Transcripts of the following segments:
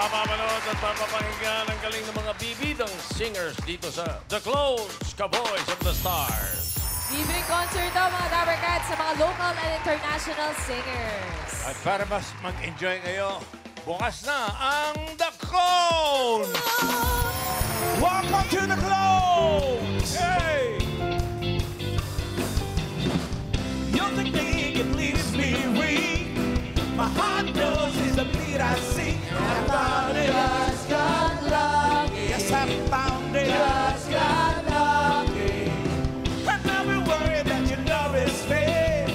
mapapanood at mapapakinggan ang galing ng mga bibidang singers dito sa The Clones, Kaboys of the Stars. Libreng concert daw mga Dabber Cats sa mga local and international singers. At para mas mag-enjoy kayo, bukas na ang The Clones! Welcome to The Clones! Hey! You're the thing that leaves me weak. My heart knows it's the beat I see. I found it. Just got lucky. Yes, I found it. Just got lucky. I'm never worried that your love is fake.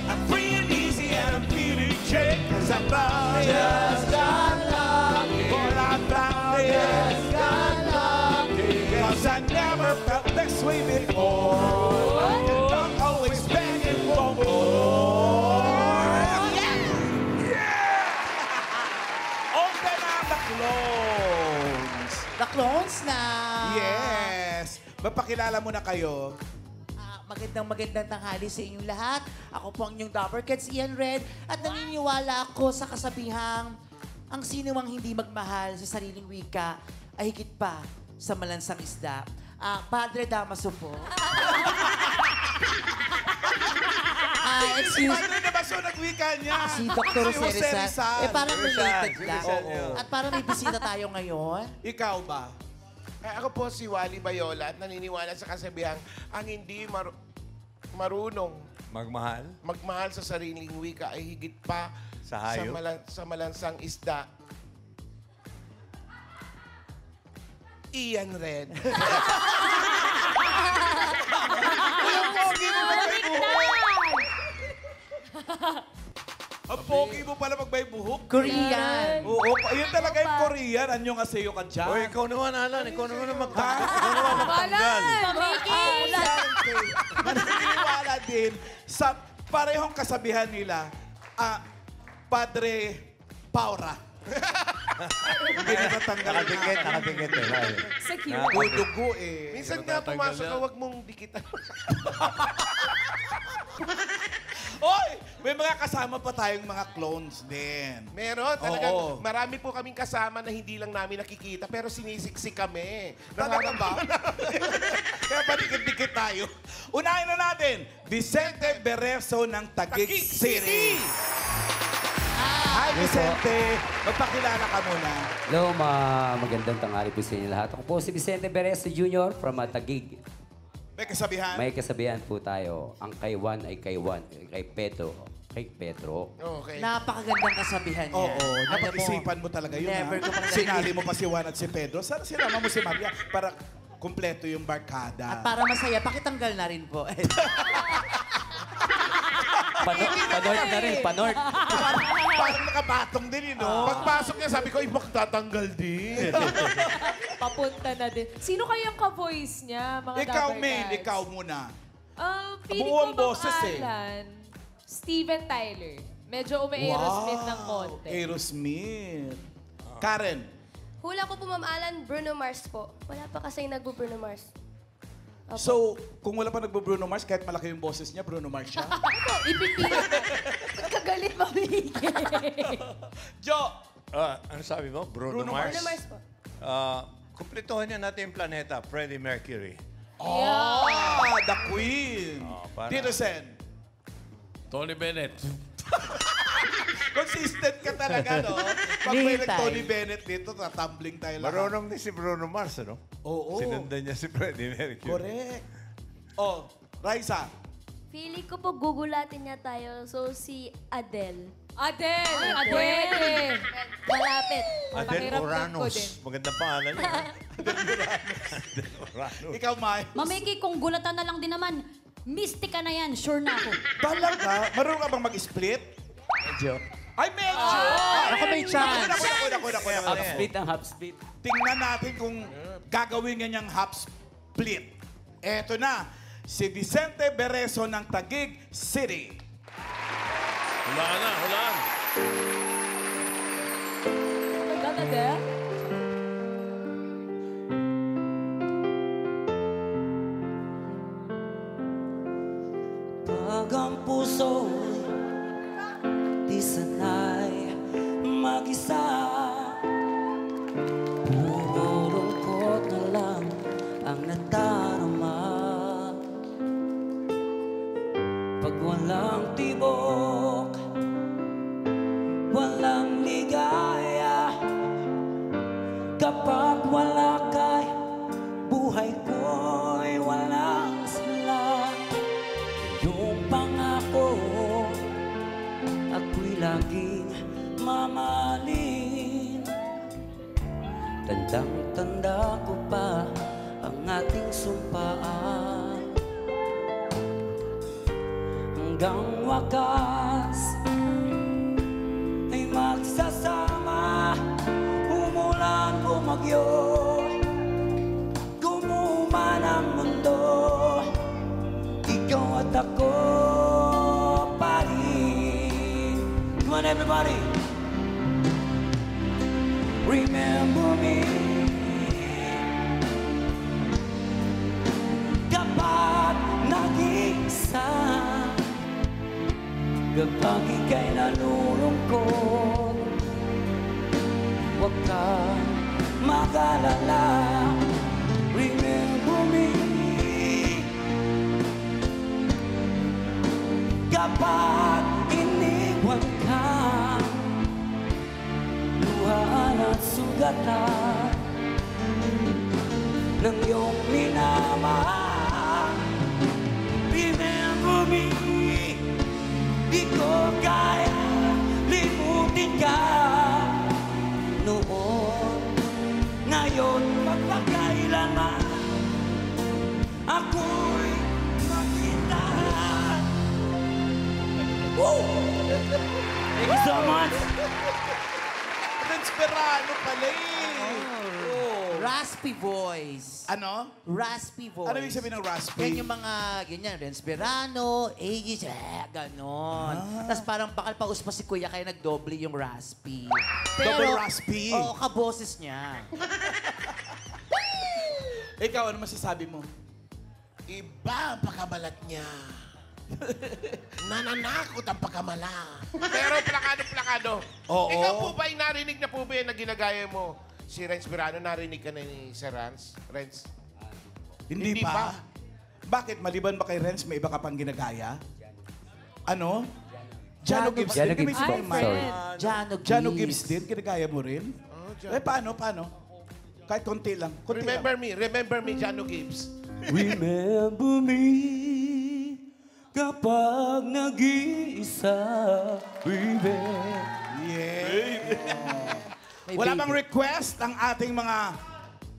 I'm free and easy and I'm feeling check. Cause I found it. Just got lucky. Boy, I found it. Just got lucky. Cause I never felt this way before. I'm always begging for more. Open na the clones. The Clones na! Yes. Magpakilala muna kayo. Magandang tanghali sa inyong lahat. Ako po ang inyong Dabber Cats, Ian Red. At naniniwala ako sa kasabihang ang sino mang hindi magmahal sa sariling wika ay higit pa sa malansang isda. Padre Damaso po. Excuse Paano na ba so nagwika niya? si Dr. Si Jose Rizal. Rizal. Parang related lang. Oo. At parang may bisita tayo ngayon. Ikaw ba? Ako po si Wally Bayola at naniniwala sa kasabihang ang hindi marunong Magmahal? magmahal sa sariling wika ay higit pa Sa hayop? sa malansang isda. Ian Red. Ang pogi mo pala pag may buhok. Korean. Oo, yun talaga yung Korean. Anyo nga sa'yo ka dyan. Oy, ikaw naman, Alan. Ikaw naman magtanggal. Ikaw naman magtanggal. Naniniwala din sa parehong kasabihan nila, Padre Paura. Hindi natatanggal. Nakadikit eh. Sa cute. Dudugo eh. Minsan nga pumasok ka, huwag mong dikitan. Oy! May mga kasama pa tayong mga clones din. Meron, talagang Oo. marami po kaming kasama na hindi lang namin nakikita pero sinisiksik kami. Talaga ba? Kaya padikit-dikit tayo. Unahin na natin, Vicente Bereso ng Taguig City. Hi, Vicente. Magpakilala ka muna. Hello, magandang tanghali po sa inyo lahat. Ako po si Vicente Bereso Jr. from Taguig. May kasabihan? May kasabihan po tayo, ang kay Juan ay kay Juan, kay Pedro, kay Pedro. Okay. Napakagandang kasabihan niya. Oo, Alam mo, napag-isipan mo talaga yun. never ko pang Sinali mo pa si Juan at si Pedro. Sana sinama mo si Maria para kumpleto yung At barkada. para masaya, pakitanggal na rin po. Panort na rin, panort. Parang nakabatong din, no? Pagpasok niya, sabi ko, magtatanggal din. Papunta na din. Sino kayang ka-voice niya, mga Ikaw, Dabber Main, Cats? ikaw muna. Feeling Buong ko boses eh. Alan, Steven Tyler. Medyo umi-Aerosmith ng konti. Aerosmith. Karen. Hula ko po, Ma'am Alan, Bruno Mars po. Wala pa kasi nagbo-Bruno Mars. Opo. So, kung wala pa nagbo-Bruno Mars, kahit malaki yung boses niya, Bruno Mars siya. Opo, ipipilit. Kagalit mamigay. Jo! Ano sabi mo? Bruno Mars? Bruno Mars po. Kumpletuhan niya natin yung planeta, Freddie Mercury. The Queen. para- Dito, Sen. Tony Bennett. Consistent ka talaga, no? Pag may Nitay. nag-Tony Bennett dito, tatumbling tayo lahat. Marunong din si Bruno Mars, ano? Oo. Sinundan niya si Freddie Mercury. Correct. Oh, Raisa. Feeling ko po gugulatin niya tayo. So, si Adele. Adele! Adele! Malapit. Adel Pakiramdam ko Oranos. din. Magandang pangalan niya. Adel Oranos. Ikaw, Mai. Mamiki, kung gulatan na lang din naman, mistika na yan, sure na ako. Talaga? Marunong ka bang mag-split? Medyo. Ay, medyo! Ako may chance. Half split ang half split. Tingnan natin kung gagawin niya niyang half split. Eto na, si Vicente Bereso ng Taguig City. Hulaan na, hulaan. My God, Adele? Pag ang puso'y di sanay mag-isa, walang ligaya. Kapag wala kay, buhay ko'y walang sila. Yung pangako, ako'y laging mamahalin. Tandang-tanda ko pa ang ating sumpaan. Hanggang wakas ay magsasama. Umulan, bumagyo, gumuman ang mundo. Ikaw at ako pa rin. Come on everybody. Remember me. Kapag nag-iisa, kapag ika'y nalulungkot, huwag kang mag-alala. Remember me. Kapag iniwan ka, luhaan at sugatan ng iyong minamahal. Remember me. Di ko kaya limutin ka noon, ngayon, magpagkailanman ako'y makita. Woo! Thank you so much. Esperano pala eh. Raspy voice. Ano? Raspy voice. Ano ibig sabihin ng raspy? Yan yung mga, ganyan, Renspirano, Aegis, ganon. Tapos parang bakal paus pa si Kuya kaya nagdoble yung raspy. Double raspy? Oo, kaboses niya. Ikaw, ano masasabi mo? Iba ang pagkamalat niya. Nananakot ang pagkamala. Pero plakado-plakado. Oo. Ikaw po ba, narinig na po ba yan na ginagaya mo? Si Renz Pirano, narinig ka na ni Sir Renz? Hindi pa. Bakit? Maliban ba kay Renz, may iba ka pang ginagaya? Ano? Jano Gibbs Jano din. Gibbs May po, sabihin, sorry. Jano Gibbs din, ginagaya mo rin? Paano? Kahit konti lang. Konti Remember me, Jano Gibbs. Remember me. Kapag nag-iisa, baby. Yeah. May Wala baby. bang request ang ating mga...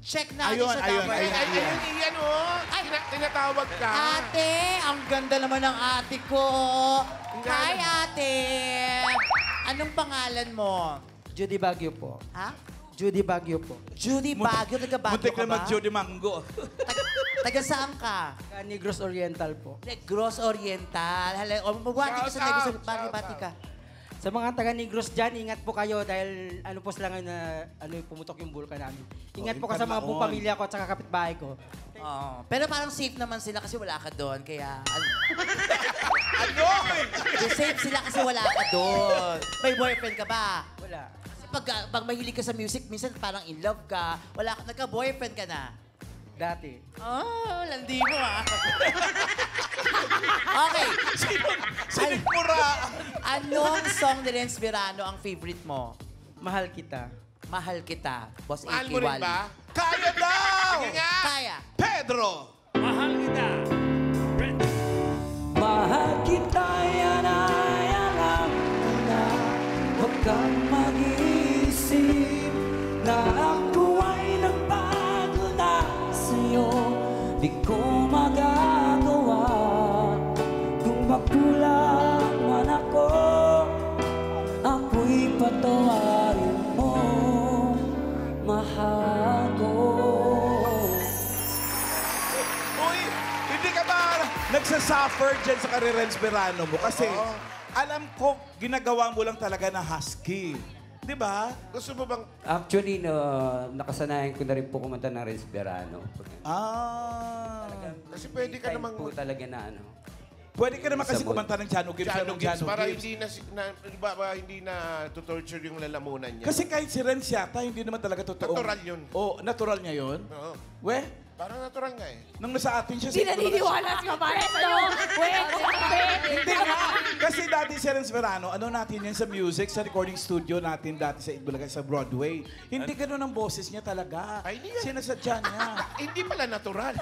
Check natin Ayun, sa ayun, number. ayun. Ayun, iyan oh. Tinatawag ka. Ate, ang ganda naman ng ate ko. Hi, ate. Anong pangalan mo? Judy Baguio po. Ha? Judy Baguio po. Judy Baguio, taga-Baguio Muntik ka na ba? mag-Judy Mango. Taga saan ka? Negros Oriental po. Negros Oriental. Magbati ka sa Negros Oriental. Bati ka. Sa mga taga Negros dyan, ingat po kayo dahil ano po sila ngayon na pumutok yung bulkan namin. Ingat po ka sa mga buong Panahon. pamilya ko at saka kapitbahay ko. Oo. Pero parang safe naman sila kasi wala ka doon. Kaya, Ano? safe sila kasi wala ka doon. May boyfriend ka ba? Wala. Kasi pag mahilig ka sa music, minsan parang in love ka. Wala ka, nagka-boyfriend ka na. Dati. Oh, landi mo ah. Okay. Sinigmura. Anong song ni Renz Pirano ang favorite mo? Mahal kita. Mahal kita. Boss Mahal A.K. mo rin Wally. ba? Kaya daw! Sige nga. Kaya. Pedro! Mahal kita. Mahal kita, yan ay alam ko na. Huwag kang mag-iisip na ako ay nagbago na sa'yo. Di ko magagawa kung magkulang man ako. Ako'y patawarin mo, mahal ko. Uy, hindi ka ba nagsasuffer dyan sa Renz Pirano mo? Kasi alam ko, ginagawa mo lang talaga na husky. Di ba? Gusto mo bang... Actually, nakasanayan ko na rin po kumanta ng Renz Pirano. Ah. Kasi pwede ka Time namang... po talaga na ano. Pwede ka naman kasi Sa mood. kumanta ng Jano Gibbs. Jano anong Gibbs, para Gibbs? hindi na tutorture yung lalamunan niya. Kasi kahit si Renz yata, hindi naman talaga totoo. Natural yun. Oh, natural niya yun? Oo. We? Parang natural nga eh. Nung nasa atin siya Hindi naniniwala si Mama Ren sa'yo. Wait. Hindi nga. Kasi dati si Renz Verano, ano natin yan sa music, sa recording studio natin dati sa Itbulaga, sa Broadway. Hindi ganun ang boses niya talaga. Ay, hindi nga. Sinasadya niya. Hindi pala natural.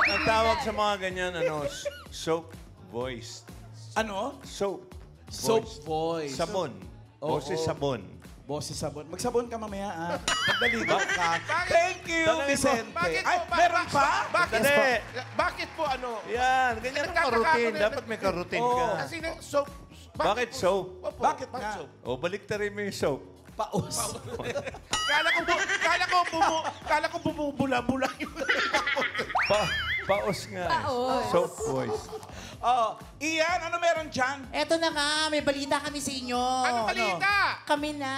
Ang tawag sa mga ganyan, soap voice. Ano? Soap. Soap voice. Sabon. Oo. Boses sabon. Boses sabon. Magsabon ka mamaya, ah. Magdaligo ka. Bakit? Thank you, Dali mo. Vicente. Bakit Ay, po? meron pa? Bakit Dali. po? Bakit po Yan, ganyan ang Nagkakako ka-routine. na- Dapat may ka-routine Oo. ka. Kasi soap. Bakit soap? Opo, Bakit nga? soap? O, baliktarin mo yung soap. Paus. Kala ko bumubula-bula yung Paos nga. Paos. Soap voice. Oh, Ian, ano meron dyan? Eto na nga, may balita kami sa inyo. Ano balita? Kami na.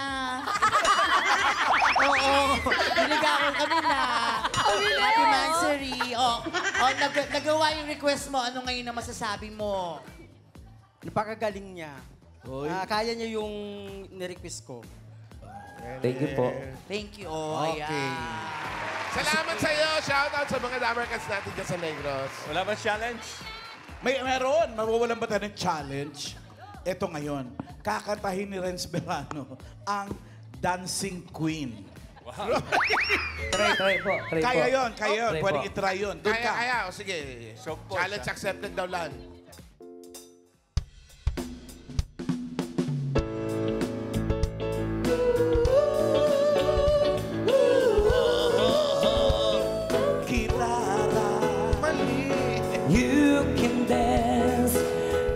Oo, niligawan kami na. Happy Mansary. Nagawa yung request mo. Ano ngayon ang masasabi mo? Napakagaling niya. Kaya niya yung nirequest ko. Thank you po. Thank you. Okay. Ayan. Salamat sa iyo. Shoutout sa mga Damercats natin dyan sa Negros. Wala ba challenge? Meron. Mawawalan ba tayo ng challenge? Ito ngayon. Kakantahin ni Renz Verano ang Dancing Queen. Try po. Kaya yun. Try Pwede po. itry yun. Doon ka. Kaya. O sige. Soap voice, Challenge accepted daw lang. You can dance,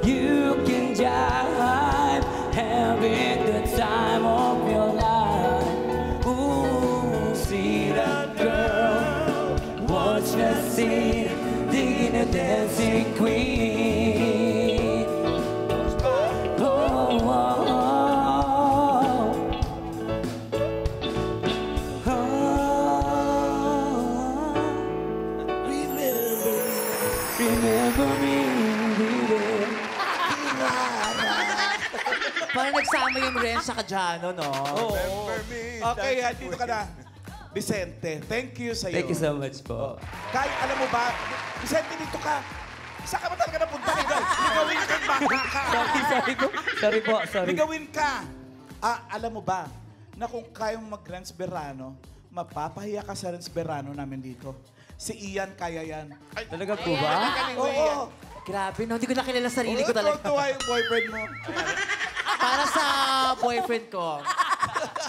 you can jive, having the time of your life. Ooh, see that girl, watch her scene, digging a dancing queen. Oh, oh, oh. Remember me, baby. Parang nagsama yung Ren sa Kajano, no? Remember me. Okay, dito ka na. Vicente, thank you sa'yo. Thank you so much po. Kaya, alam mo ba, Vicente, dito ka. Saan ka ba talaga napunta? Ligawin ka baka ka. Sorry. Ligawin ka. Alam mo ba, na kung kayang mag-Renz Verano, mapapahiya ka sa Renz Verano namin dito. Si Ian, kaya yan. Talaga po ba? Oo. Grabe, no? Hindi ko nakilala sarili ko talaga. Tuwa yung boyfriend mo. Para sa boyfriend ko.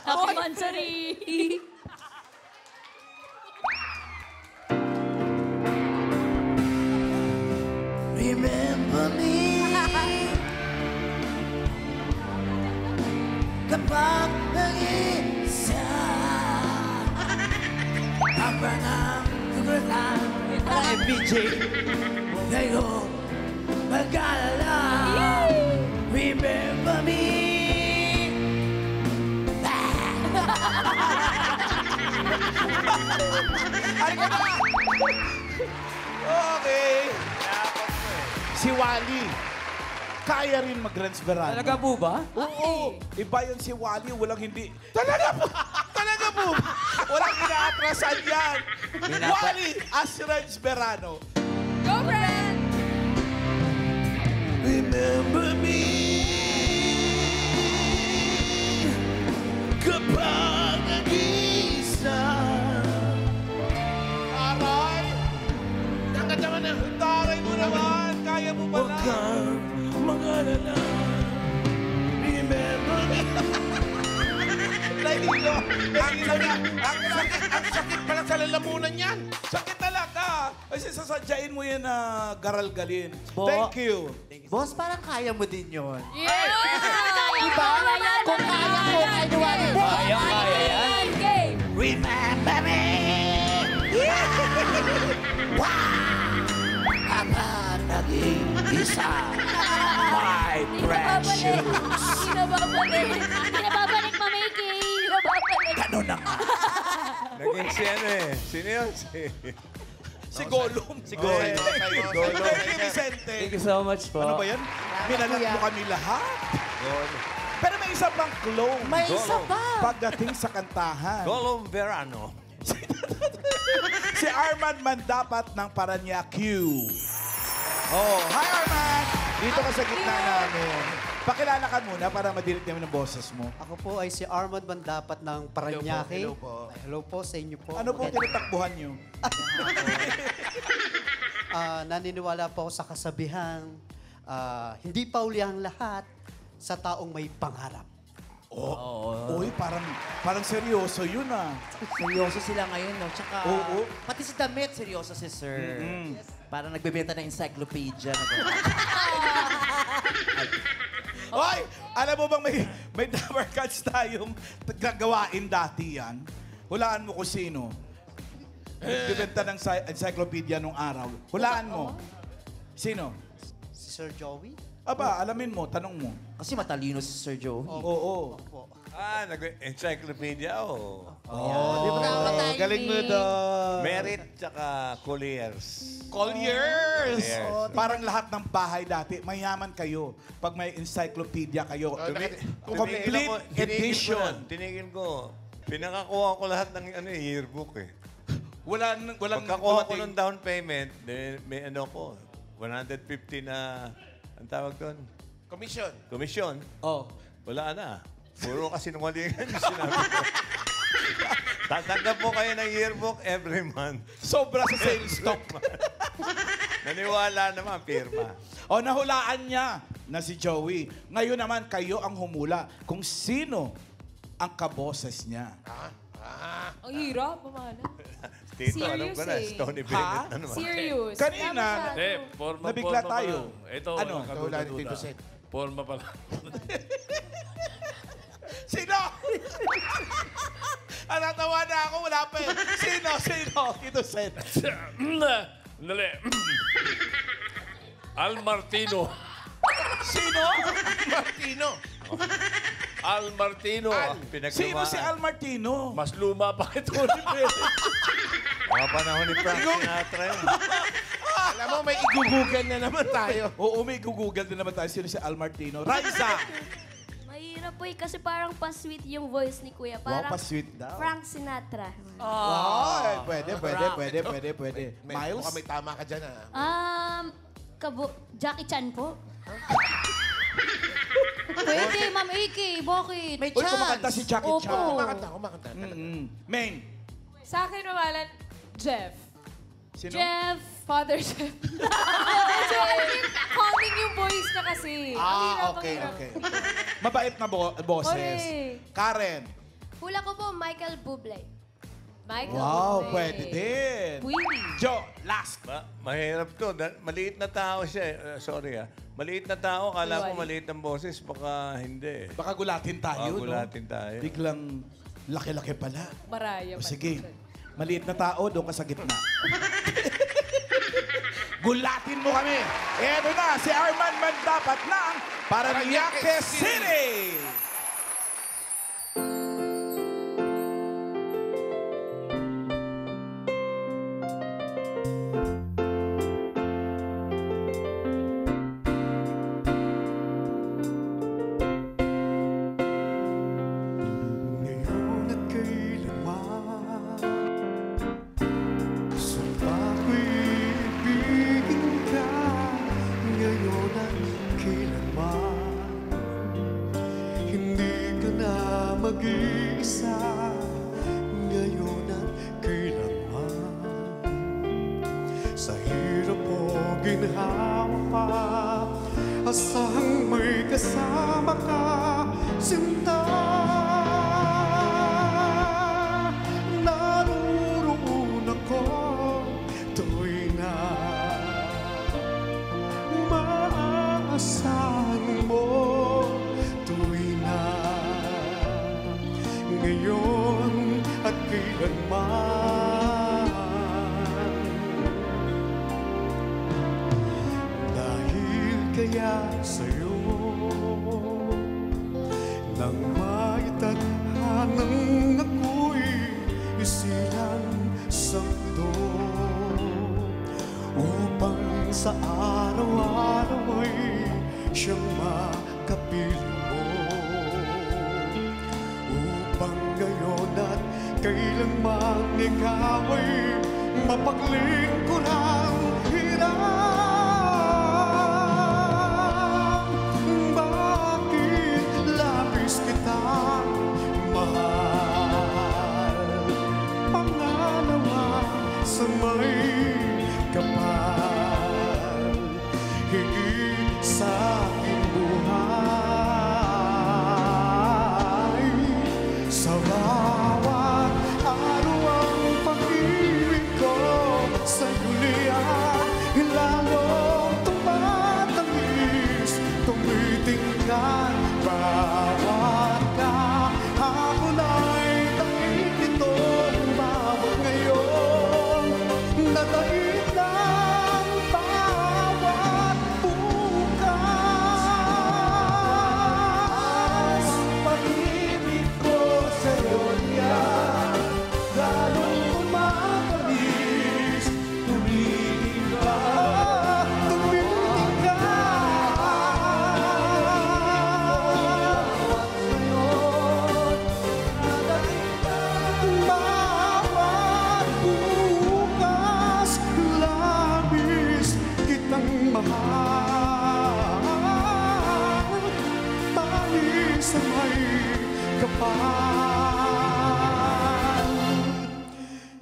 Happy Mansari! Remember me kapag nag-isa habang ang tugulan MBJ. ngayon mag-alala. Remember me. Okay. Si Wally. Kaya rin mag-Renz Verano. Talaga po ba? Oo. Iba yun si Wally. Walang hindi. Talaga po. Talaga po. Walang inaatrasan yan. Wally as Renz Verano. Go, Ren! Remember me kapag nag-isa. Aray! Ang ganda naman na. Taray mo naman. Kaya mo Huwag pala. kang mag-alala. Remember me. Nahilo. Ang sakit pala sa lalamunan yan. Sakit talaga. Kasi sasadyain mo yan na garalgalin. Bo. Thank you. Boss, parang kaya mo din yun. Yeah! Diba? Kung kaya ko, kaya mo. Kaya yan. Game! Remember me. Kapag nag-iisa. My precious. Hindi na babalik, mamiki! Hindi na babalik! Ganun na nga. Naging si ano eh. Sino yun? Si Gollum. Si Gollum. Thank you, Vicente. Thank you so much po. Ano ba yan? Minalat mo kami lahat. Pero may isa pang clone. May isa pa. Pagdating sa kantahan. Gollum Verano. Si Arman Mandapat ng Paranaque. Oh, hi Arman! Dito ka sa gitna namin. Pakilala ka muna para madilit namin ang boses mo. Ako po ay si Armand Mandapat ng Paranaque. Hello po. Hello po sa inyo po. Ano pong tinatakbuhan niyo? Naniniwala po ako sa kasabihang hindi pa uli ang lahat sa taong may pangarap. Uy, parang seryoso yun ah. Seryoso sila ngayon, no? Tsaka, Oo. pati sa damit, seryoso si Sir. Parang nagbebenta ng encyclopedia. Hoy! Alam mo bang may Dapper Cats tayong gagawain dati yan? Hulaan mo kung sino. Nagbebenta ng encyclopedia nung araw. Hulaan mo. Sino? Si Sir Joey? Aba, alamin mo, tanong mo. Kasi matalino si Sir Joey. Oo. Nag-encyclopedia, Galing mo doon. Merit tsaka Colliers. Colliers! Yes. Parang lahat ng bahay dati, mayaman kayo. Pag may encyclopedia kayo. Complete edition. Tinigil ko. Pinakakuha ko lahat ng yearbook eh. Walang Pagkakuha ko ng down payment, may 150 na, ang tawag doon? Commission. Commission. Oh. Wala na. Puro kasi sinungalingan yung sinabi ko. Tatanggap po kayo ng yearbook every month. Sobra sa sales stock. Naniwala naman, pirma. O, nahulaan niya na si Joey. Ngayon naman, kayo ang humula kung sino ang kaboses niya. Ang hirap, pamana. Tito, alam ko na, Serious eh. Stony Bennett na naman. Serious. Kanina, Hindi, forma Nabigla pa tayo. lang. Ito, Ano? Wala ni Tito Sen. Forma pa lang. Sino? Natawa na ako, wala pa eh. Sino? Tito Sen. Dali. Al Martino. Sino? Martino. Al Martino. Sino si Al Martino? Mas luma pa kay Tony Bennett. Mga panahon ni Frank Sinatra yun. Alam mo, may igugugan na naman tayo. Oo, may google din naman tayo. Sino si Al Martino? Raisa! Mahirap po kasi parang pa-sweet yung voice ni Kuya. Wow, Parang pa-sweet daw. Frank Sinatra. Ay, pwede. Miles? Mukhang may tama ka dyan, ah. Jackie Chan po. Pwede, Ma'am Iki. Bakit? May Uy, chance. kumakanta si Jackie Opo. Chan. Kumakanta. Main. Sa akin, mamalan, Jeff. Sino? Jeff. Father Jeff. Medyo calming yung voice na kasi. Ang hirap, ang Okay. hirap. Mabait na boses. Correct. Karen. Hula ko po, Michael Bublé. Michael Wow, Bublé. pwede din. Willie. Joe, last. Mahirap to. Maliit na tao siya. Sorry Maliit na tao. Kala ko Iwali. maliit ang boses. Baka hindi. Baka gulatin tayo, no? Gulatin tayo. Biglang laki-laki pala. Maraya. O sige, maliit na tao, doon ka sa gitna. Gulatin mo kami. Eto na, si Arman Mandapat ng Paranaque City. Ngayon at kailanman sa pag-ibigin ka. Ngayon at kailanman hindi ka na mag-iisa. Ngayon at kailanman sa hirap o ginhawa pa, asahang may kasama ka, sinta. Naroon ako, tuloy na maasahan mo, tuloy na ngayon at kailanman. Dahil kaya sa'yo nang maitadhanang ako'y isilang sakto upang sa araw-araw ay siyang makapiling mo, upang ngayon at Kailanman ikaw ay mapaglingkurang hirap. Bakit labis kitang mahal? Pangalawa sa may kapal, higit sa aking buhay. Sa bawat araw ang pag-ibig ko sa'yo liyan, lalong tumatamis, tumitingkan bawat kahapon ay tanging nitong bawat ngayon, nataid ng bawat bukas. Pag-ibig ko sa'yo liyan, lalong tumatamis, tumitingkan, bawat bukas, labis kitang mahal, tayo sa may kapal,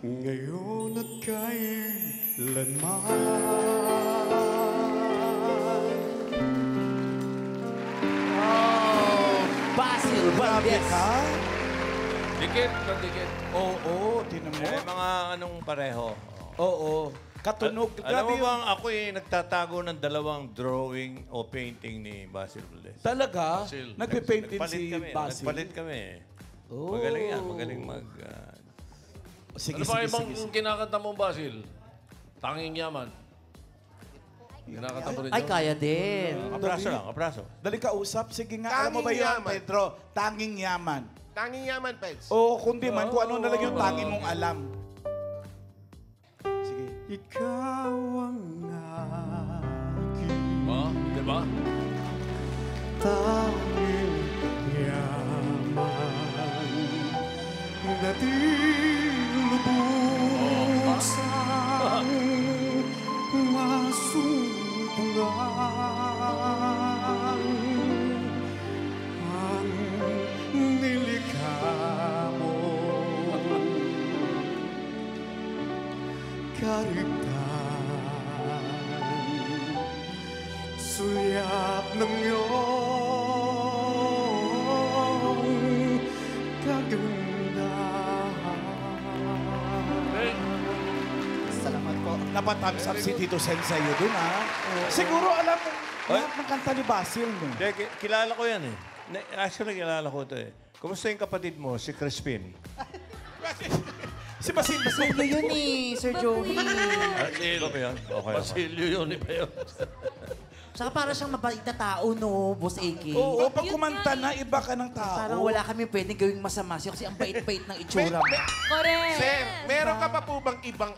ngayon at kailanman. Basil Grabe Valdez. ka. Dikit na dikit. Oo, tinan mo. mga anong pareho. Oo. Katunog. Alam mo Grabe bang ako nagtatago ng dalawang drawing o painting ni Basil Valdez? Talaga? Basil. Nagpipaint din Nagpalit si kami. Basil. Nagpalit kami. Oh. Magaling yan. Magaling mag... Sige, Ano pa sige, ibang sige, sige. kinakanta mo, Basil? Tanging yaman. Kinakanta mo rin Ay, yun? kaya din. Apraso lang, apraso. Dali ka usap. Sige nga. Alam mo ba Tanging yun, yaman. Pedro? Tanging yaman. Tanging yaman, Peds. Oo, kundi man. Kung ano na lang yung tanging mong alam. Sige. Ikaw ang aking Oh, di ba? tanging yaman na di lubusang masumpungan ang nilikha mo. Karigtan, sulyap ng iyong kagandahan. Salamat po. Napatams up si Tito Sen sa'yo dun, ha? Siguro alam mo lahat ng kanta ni Basil, no? Hindi, kilala ko yan eh. Actually, kilala ko ito eh. Kumusta yung kapatid mo, si Crispin? Si Basil. Basilio yun eh, Sir Joey. Iba ba yan? Okay. Basilio yun, iba yun. Saka para siyang mabait na tao, no, Boss AK. Oo, pag kumanta na, iba ka ng tao. Parang wala kami pwedeng gawing masama siya kasi ang bait-bait ng itsura mo. Correct. Sir, meron ka pa po bang ibang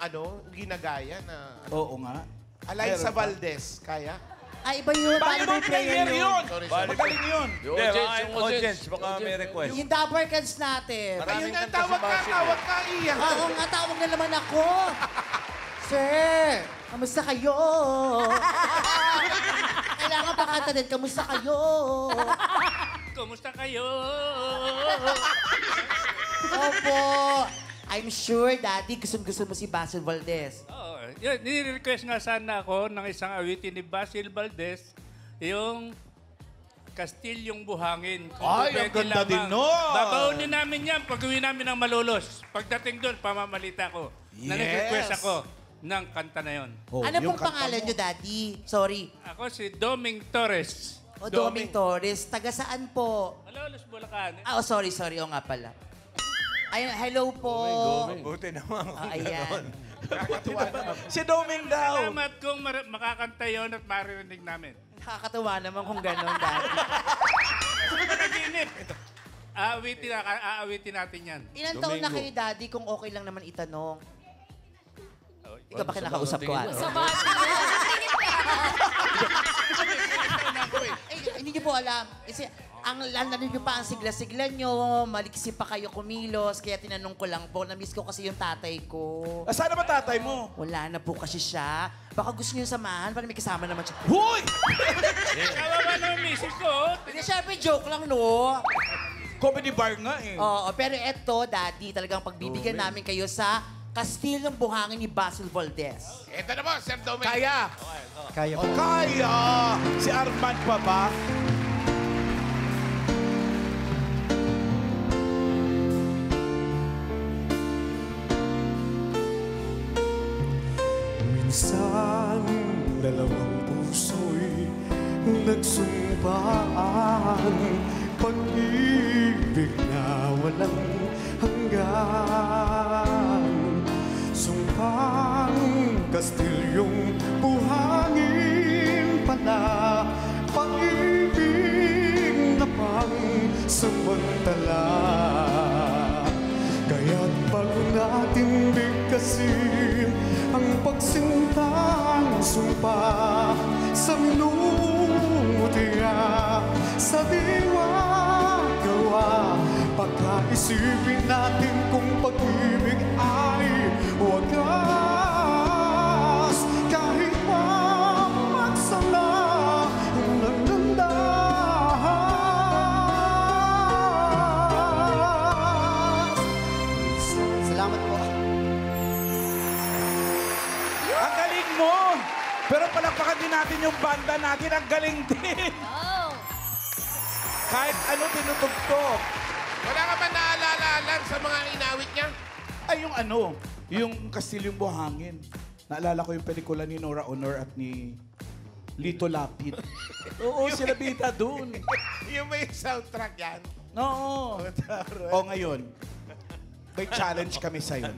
ginagaya na Oo nga. Eliza Meron pa. Valdez? Kaya? Ay, iba yun. Volleyball player yun! Sorry, Magaling yun! Yung Hindi, audience, mga yung audience, baka may request. Yung Dabber Cats natin. Maraming Ayun nga, kanta si tawag ka, Basil tawag eh. ka, iyak. Oo nga, tawag na naman ako. Sir, kamusta kayo? Kailangan pa kanta din, kamusta kayo? Kumusta kayo? Opo. I'm sure, Daddy, gusto mo si Basil Valdez. Oo, yun, nire-request nga sana ako ng isang awitin ni Basil Valdez, yung Kastilyong Buhangin. Kung Ay, ang pwede ganda din nun. Babaunin namin yan pag-uwi namin ng Malolos. Pagdating doon, pamamalita ko na Yes. nag-request ako ng kanta na yon. Oh, Ano yung pong kanta pangalan mo. nyo, Daddy? Sorry. Ako si Doming Torres. O, Doming Torres. Taga saan po? Malolos, Bulacan. Ah, oh, sorry. O nga pala. Ayun, hello po. Buti naman. Ah, ayan. Si Doming daw. Salamat kung makakanta yon at maririnig namin. Nakakatawa naman kung gano'n, Daddy. Panaginip. Aawitin natin yan. Ilan taon na kayo, Daddy, kung okay lang naman itanong? Ikaw ba kinakausap ko, ate? Sa bati Ay, hindi niyo po alam. Kasi ang nyo pa ang sigla-sigla nyo, maliksi pa kayo kumilos, kaya tinanong ko lang po, na-miss ko kasi yung tatay ko. Saan naman tatay mo? Wala na po kasi siya. Baka gusto niyo samahan, para may kasama naman siya. Huy! Kawawa ng misis ko. Hindi, syempre, joke lang, no? Comedy bar nga eh. Oo, pero eto, Daddy, talagang pagbibigyan namin kayo sa Kastilyong Buhangin ni Basil Valdez. Ito na po, Sir Dominic. Kaya! Kaya O kaya! Si Armand pa ba? Minsan, dalawang puso'y nagsumpaan, pag-ibig na walang hanggan. Sumpang kastilyong buhangin pala, pag-ibig na pang samantala. Kaya't bago natin bigkasin ang pagsintang sumpa sa minutiya, sa diwa gawa, pagkaisipin natin kung pag-ibig ay wagas. Kahit pa magsama ng landas. Salamat po. Ang galing mo! Pero palakpakan din natin yung banda natin. Ang galing din! Oh. Kahit ano tinutugtog. Wala ka ba naalala lang sa mga inawit niya? Ay, yung ano, yung Kastilyong Buhangin. Naalala ko yung pelikula ni Nora Honor at ni Lito Lapid. Oo, sila bida dun. Yung may soundtrack yan. Oo. O ngayon, may challenge kami sa'yo.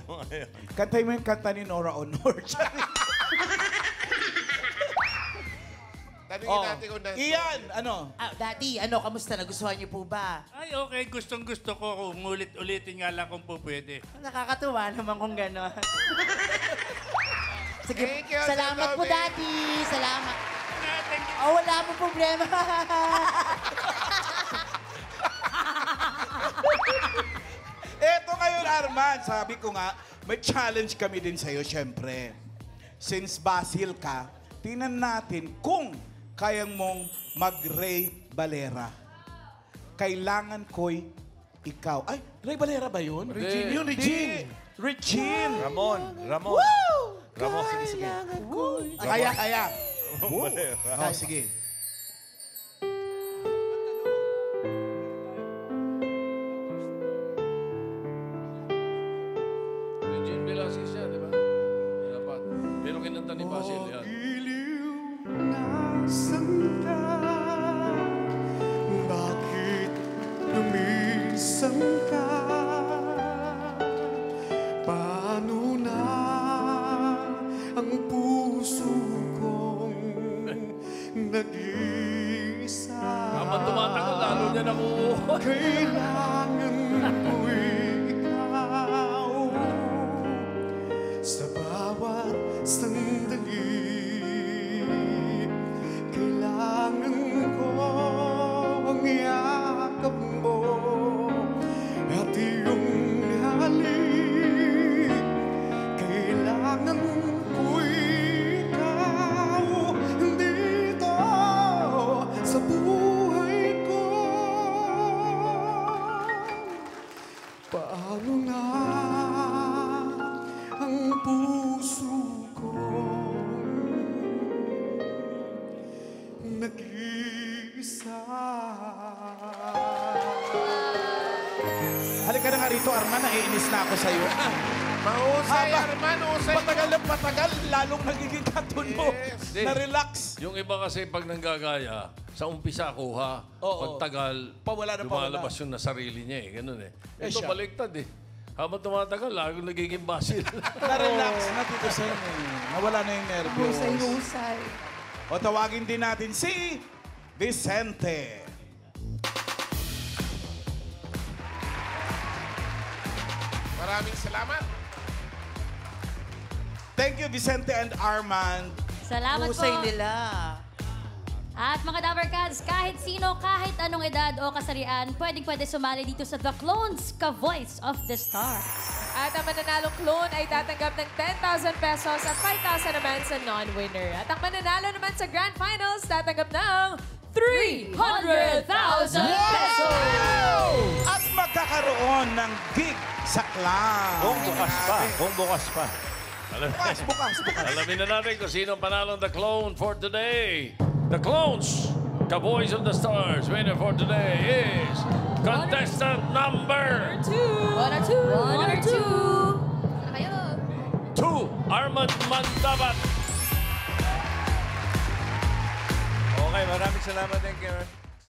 Kantay mo yung kanta ni Nora Honor. Tanungin natin kung Ian, ano? Daddy, ano, kamusta? Nagustuhan niyo po ba? Ay, okay. Gustong-gusto ko. Kung ulit-ulitin nga lang kung po pwede. Nakakatuwa naman kung gano'n. Sige, Thank you, salamat Sir po, Tommy. Daddy. Salamat. Oh, wala po problema. Eto ngayon, Arman, sabi ko nga, may challenge kami din sa'yo, syempre. Since Basil ka, tingnan natin kung kayang mong mag-Ray Valera. Kailangan ko'y ikaw. Ay, Ray Valera ba yun? Regine yun, Regine. Regine. Ramon. Woo! Ramon, sige, sige. Kaya. Oh, sige. Regine Velasquez siya, di ba? Dapat. Pero kinanta ni Basil yan. Nasaan ka? Bakit lumisan ka? Paano na ang puso kong nag-iisa? Habang tumatagal, lalo niya nakuha. Kailangan ko'y ikaw sa bawat sandali. Kailangan ko ang yakap mo at iyong halik. Kailangan ko'y ikaw dito sa buhay ko. Paano na ang puso ko nag-iisa? Halika na nga rito, Arman. Naiinis na ako sa'yo. Mahusay, Arman. Mahusay. Patagal na patagal, lalong nagiging katun mo. Hindi. Na-relax. Yung iba kasi pag nanggagaya, sa umpisa kuha. Oo. Pagtagal, Pawala na lumalabas yung na sarili niya eh. Ganun eh. Eh, Ito siya. baliktad eh. Habang tumatagal, lalo nagiging Basil. Na-relax na dito sa inyo. Nawala na yung nervyos. Husay. O tawagin din natin si Vicente. Maraming salamat. Thank you, Vicente and Armand. Salamat po. Husay nila. At mga Dabarkads, kahit sino, kahit anong edad o kasarian, pwede sumali dito sa The Clones, Ka-Voice of the Stars. At ang mananalong clone ay tatanggap ng 10,000 pesos at 5,000 naman sa non-winner. At ang mananalo naman sa Grand Finals, tatanggap ng 300,000 pesos! At magkakaroon ng gig sa club. Kung bukas pa. Bukas. Alamin na natin kung sino ang panalong The Clone for today. The Clones, Ka-Voice of the Stars. Winner for today is contestant number 2. 2, Armand Mandabat. Okay, maraming salamat din, Karen.